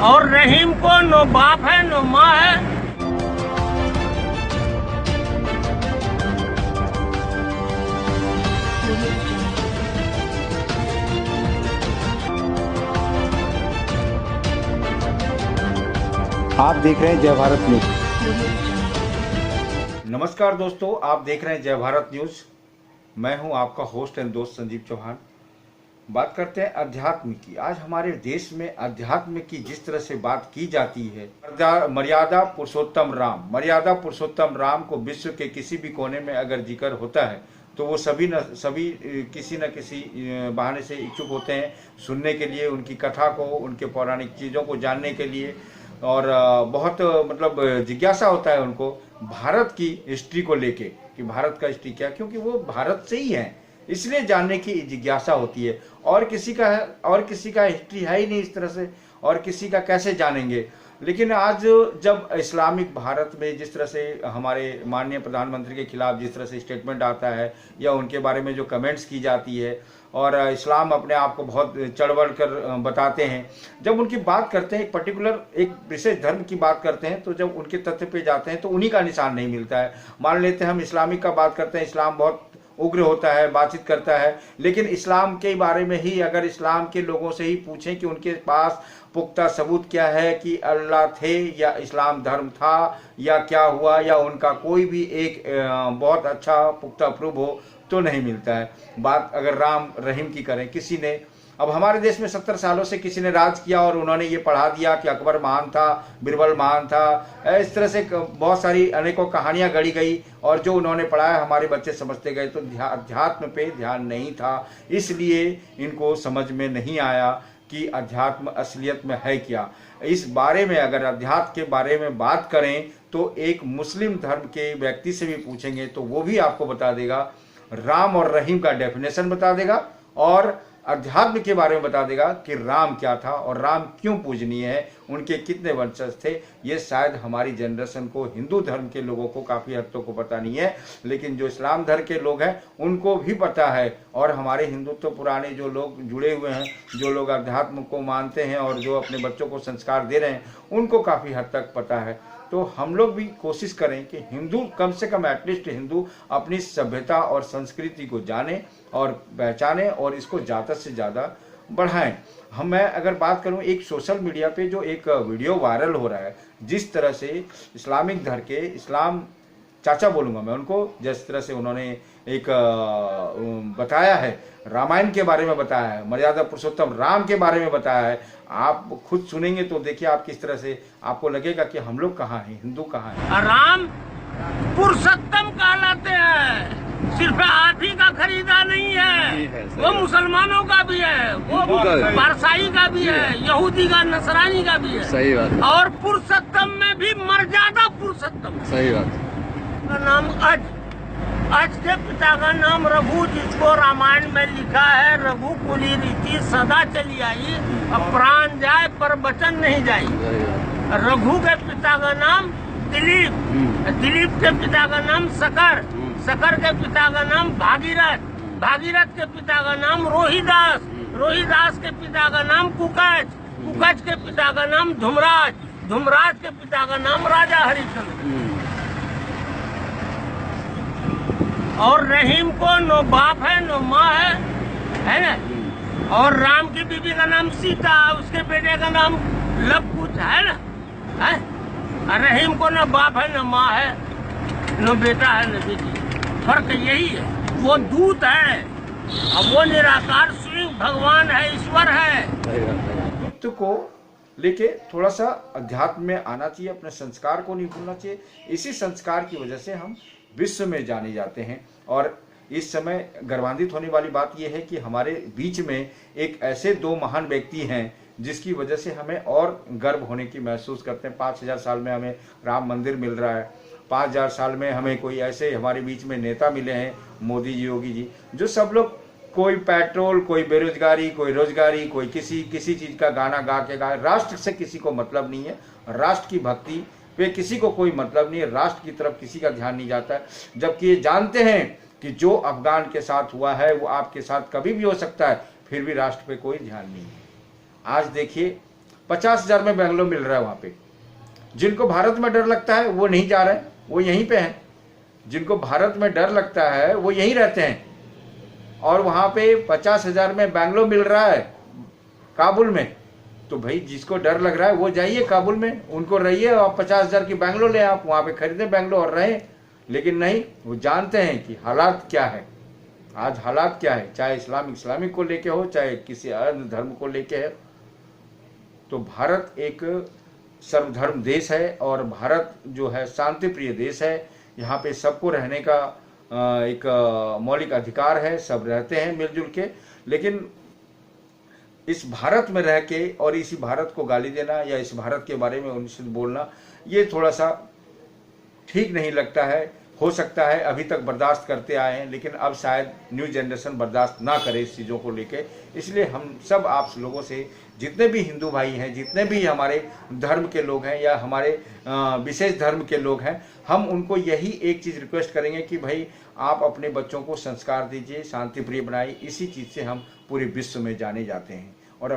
और रहीम को नो बाप है नो माँ है। आप देख रहे हैं जय भारत न्यूज। नमस्कार दोस्तों, आप देख रहे हैं जय भारत न्यूज। मैं हूं आपका होस्ट एंड दोस्त संजीव चौहान। बात करते हैं अध्यात्म की। आज हमारे देश में अध्यात्म की जिस तरह से बात की जाती है, मर्यादा पुरुषोत्तम राम को विश्व के किसी भी कोने में अगर जिक्र होता है तो वो सभी किसी न किसी बहाने से इच्छुक होते हैं सुनने के लिए, उनकी कथा को, उनके पौराणिक चीज़ों को जानने के लिए। और बहुत मतलब जिज्ञासा होता है उनको भारत की हिस्ट्री को लेके कि भारत का हिस्ट्री क्या, क्योंकि वो भारत से ही है, इसलिए जानने की जिज्ञासा होती है। और किसी का हिस्ट्री है ही नहीं इस तरह से, और किसी का कैसे जानेंगे। लेकिन आज जब इस्लामिक भारत में जिस तरह से हमारे माननीय प्रधानमंत्री के खिलाफ जिस तरह से स्टेटमेंट आता है या उनके बारे में जो कमेंट्स की जाती है, और इस्लाम अपने आप को बहुत चढ़ बढ़ कर बताते हैं, जब उनकी बात करते हैं, एक पर्टिकुलर एक विशेष धर्म की बात करते हैं, तो जब उनके तथ्य पे जाते हैं तो उन्हीं का निशान नहीं मिलता है। मान लेते हैं हम इस्लामिक का बात करते हैं, इस्लाम बहुत उग्र होता है, बातचीत करता है, लेकिन इस्लाम के बारे में ही अगर इस्लाम के लोगों से ही पूछें कि उनके पास पुख्ता सबूत क्या है कि अल्लाह थे या इस्लाम धर्म था या क्या हुआ, या उनका कोई भी एक बहुत अच्छा पुख्ता प्रूफ हो, तो नहीं मिलता है। बात अगर राम रहीम की करें, किसी ने अब हमारे देश में 70 सालों से किसी ने राज किया और उन्होंने ये पढ़ा दिया कि अकबर महान था, बीरबल महान था, इस तरह से बहुत सारी अनेकों कहानियां गढ़ी गई, और जो उन्होंने पढ़ाया हमारे बच्चे समझते गए, तो अध्यात्म पे ध्यान नहीं था, इसलिए इनको समझ में नहीं आया कि अध्यात्म असलियत में है क्या। इस बारे में अगर अध्यात्म के बारे में बात करें तो एक मुस्लिम धर्म के व्यक्ति से भी पूछेंगे तो वो भी आपको बता देगा, राम और रहीम का डेफिनेशन बता देगा, और अध्यात्म के बारे में बता देगा कि राम क्या था और राम क्यों पूजनीय है, उनके कितने वंशज थे। ये शायद हमारी जनरेशन को, हिंदू धर्म के लोगों को काफ़ी हद तक को पता नहीं है, लेकिन जो इस्लाम धर्म के लोग हैं उनको भी पता है। और हमारे हिंदुत्व पुराने जो लोग जुड़े हुए हैं, जो लोग अध्यात्म को मानते हैं और जो अपने बच्चों को संस्कार दे रहे हैं, उनको काफ़ी हद तक पता है। तो हम लोग भी कोशिश करें कि हिंदू, कम से कम एटलीस्ट हिंदू अपनी सभ्यता और संस्कृति को जाने और पहचाने और इसको ज़्यादा से ज़्यादा बढ़ाएं। मैं अगर बात करूं, एक सोशल मीडिया पे जो एक वीडियो वायरल हो रहा है, जिस तरह से इस्लामिक धर्म के इस्लाम चाचा बोलूँगा मैं उनको, जिस तरह से उन्होंने एक बताया है, रामायण के बारे में बताया है, मर्यादा पुरुषोत्तम राम के बारे में बताया है, आप खुद सुनेंगे तो देखिए आप किस तरह से आपको लगेगा कि हम लोग कहाँ हैं, हिंदू कहाँ हैं। राम पुरुषोत्तम कहलाते हैं, सिर्फ आप ही का खरीदा नहीं है, वो मुसलमानों का भी है, वो पारसाई का भी है, यहूदी का, नसरानी का भी है। सही बात। और पुरुषोत्तम में भी मर्यादा पुरुषोत्तम। सही बात। नाम अज के पिता का नाम रघु, जिसको रामायण में लिखा है, रघु कुली रीति सदा चली आई, अब प्राण जाए पर वचन नहीं जाई। रघु के पिता का नाम दिलीप, दिलीप के पिता का नाम शकर, शकर के पिता का नाम भागीरथ, भागीरथ के पिता का नाम रोहिदास, रोहिदास के पिता का नाम कुकज, कुकज के पिता का नाम धुमराज, धुमराज के पिता का नाम राजा हरिश्चंद्र। और रहीम को नो बाप है नो माँ है ना। और राम की बीबी का नाम सीता, उसके बेटे का नाम लवकुश है ना, है? रहीम को न बाप है न माँ है, न बेटा है न बेटी, फर्क यही है। वो दूत है और वो निराकार स्वयं भगवान है, ईश्वर है। दूत को लेके थोड़ा सा अध्यात्म में आना चाहिए, अपने संस्कार को नहीं भूलना चाहिए। इसी संस्कार की वजह से हम विश्व में जाने जाते हैं। और इस समय गर्वान्वित होने वाली बात यह है कि हमारे बीच में एक ऐसे दो महान व्यक्ति हैं जिसकी वजह से हमें और गर्व होने की महसूस करते हैं। 5000 साल में हमें राम मंदिर मिल रहा है, 5000 साल में हमें कोई ऐसे हमारे बीच में नेता मिले हैं, मोदी जी, योगी जी, जो सब लोग कोई पेट्रोल, कोई बेरोजगारी, कोई रोजगारी, कोई किसी चीज़ का गाना गा के गाए। राष्ट्र से किसी को मतलब नहीं है, राष्ट्र की भक्ति पे किसी को कोई मतलब नहीं है, राष्ट्र की तरफ किसी का ध्यान नहीं जाता है। जबकि ये जानते हैं कि जो अफगान के साथ हुआ है वो आपके साथ कभी भी हो सकता है, फिर भी राष्ट्र पे कोई ध्यान नहीं है। आज देखिए 50,000 में बैंगलोर मिल रहा है वहाँ पे। जिनको भारत में डर लगता है वो नहीं जा रहे, वो यहीं पे हैं। जिनको भारत में डर लगता है वो यहीं रहते हैं, और वहाँ पे 50,000 में बैंगलोर मिल रहा है काबुल में। तो भाई जिसको डर लग रहा है वो जाइए काबुल में, उनको रहिए और 50,000 की बैंगलोर ले, आप वहाँ पे खरीदें बैंगलोर और रहें। लेकिन नहीं, वो जानते हैं कि हालात क्या है, आज हालात क्या है, चाहे इस्लामिक को लेके हो, चाहे किसी अन्य धर्म को लेके है। तो भारत एक सर्वधर्म देश है और भारत जो है शांति प्रिय देश है। यहाँ पे सबको रहने का एक मौलिक अधिकार है, सब रहते हैं मिलजुल के। लेकिन इस भारत में रह के और इसी भारत को गाली देना या इस भारत के बारे में उनसे बोलना, ये थोड़ा सा ठीक नहीं लगता है। हो सकता है अभी तक बर्दाश्त करते आए हैं, लेकिन अब शायद न्यू जनरेशन बर्दाश्त ना करे इस चीज़ों को लेके। इसलिए हम सब आप लोगों से, जितने भी हिंदू भाई हैं, जितने भी हमारे धर्म के लोग हैं या हमारे विशेष धर्म के लोग हैं, हम उनको यही एक चीज़ रिक्वेस्ट करेंगे कि भाई आप अपने बच्चों को संस्कार दीजिए, शांति प्रिय बनाइए। इसी चीज़ से हम पूरे विश्व में जाने जाते हैं। और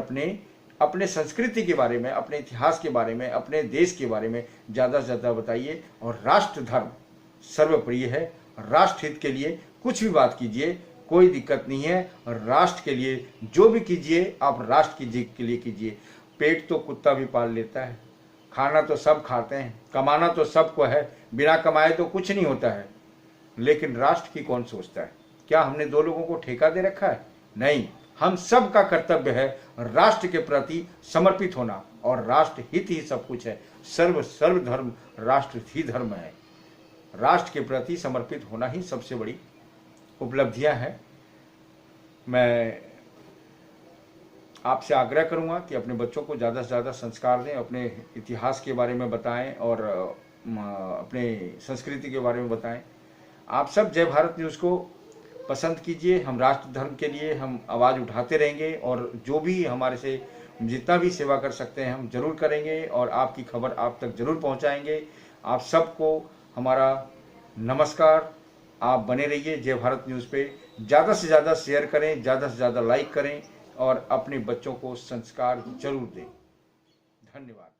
अपने संस्कृति के बारे में, अपने इतिहास के बारे में, अपने देश के बारे में ज़्यादा से ज़्यादा बताइए। और राष्ट्र धर्म सर्वप्रिय है। राष्ट्र हित के लिए कुछ भी बात कीजिए, कोई दिक्कत नहीं है। राष्ट्र के लिए जो भी कीजिए आप राष्ट्र की जीत के लिए कीजिए। पेट तो कुत्ता भी पाल लेता है, खाना तो सब खाते हैं, कमाना तो सबको है, बिना कमाए तो कुछ नहीं होता है। लेकिन राष्ट्र की कौन सोचता है? क्या हमने दो लोगों को ठेका दे रखा है? नहीं, हम सब का कर्तव्य है राष्ट्र के प्रति समर्पित होना, और राष्ट्र हित ही सब कुछ है। सर्वधर्म राष्ट्र ही धर्म है। राष्ट्र के प्रति समर्पित होना ही सबसे बड़ी उपलब्धियां हैं। मैं आपसे आग्रह करूंगा कि अपने बच्चों को ज़्यादा से ज़्यादा संस्कार दें, अपने इतिहास के बारे में बताएं और अपने संस्कृति के बारे में बताएं। आप सब जय भारत न्यूज़ को पसंद कीजिए। हम राष्ट्र धर्म के लिए हम आवाज़ उठाते रहेंगे, और जो भी हमारे से जितना भी सेवा कर सकते हैं हम जरूर करेंगे, और आपकी खबर आप तक जरूर पहुंचाएंगे। आप सबको हमारा नमस्कार। आप बने रहिए जय भारत न्यूज़ पे। ज़्यादा से ज़्यादा शेयर करें, ज़्यादा से ज़्यादा लाइक करें, और अपने बच्चों को संस्कार जरूर दें। धन्यवाद।